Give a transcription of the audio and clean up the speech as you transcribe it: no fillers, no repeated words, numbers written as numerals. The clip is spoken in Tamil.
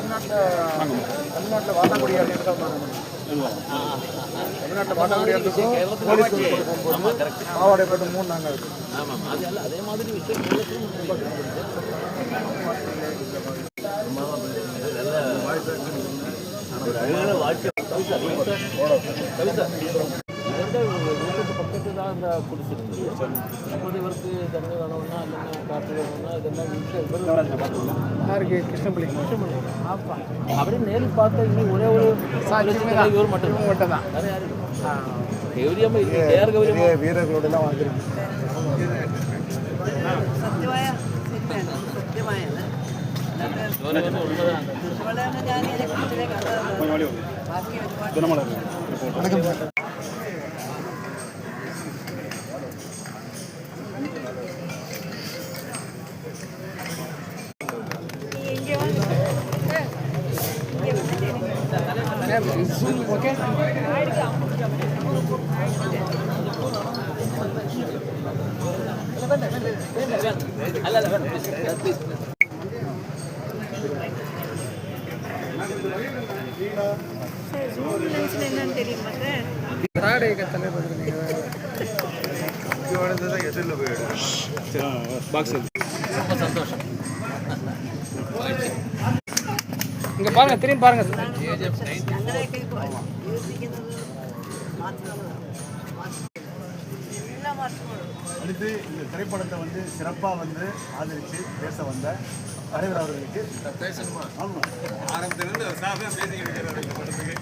தமிழ்நாட்டில் வாழக்கூடிய தமிழ்நாட்டில் வாழக்கூடியதுக்கும் பாவாடை பட்டு 3 நாங்கள் இருக்கு. அதே மாதிரி விஷயம் பக்கத்துதான் இந்த குடிச்சிருக்கு. அப்போது இவருக்கு தண்ணி வேணும்னா இல்லைன்னா காற்று வேணும்னா இதெல்லாம் யாருக்கு கிருஷ்ணபள்ளி ஆப்பா அப்படியே நேரில் பார்த்தா இன்னும் ஒரே ஒரு இவர் மட்டும் தான் வேறு யாரு கௌரியம்மா யார் கௌரியம்மா வீரர்களோடலாம் வந்துருக்கு. வணக்கம் சார். ஓகே என்னன்னு தெரியுமா ரொம்ப சந்தோஷம். இங்க பாருங்க, திரும்பி பாருங்க. அடுத்து இந்த திரைப்படத்தை சிறப்பாக ஆதரித்து பேச வந்த தலைவர் அவர்களுக்கு பேசணுமா? ஆமாம், ஆரம்பத்திலிருந்து சார் தான் பேசிக்கிட்டு இருக்கிறார் இந்த படத்துக்கு.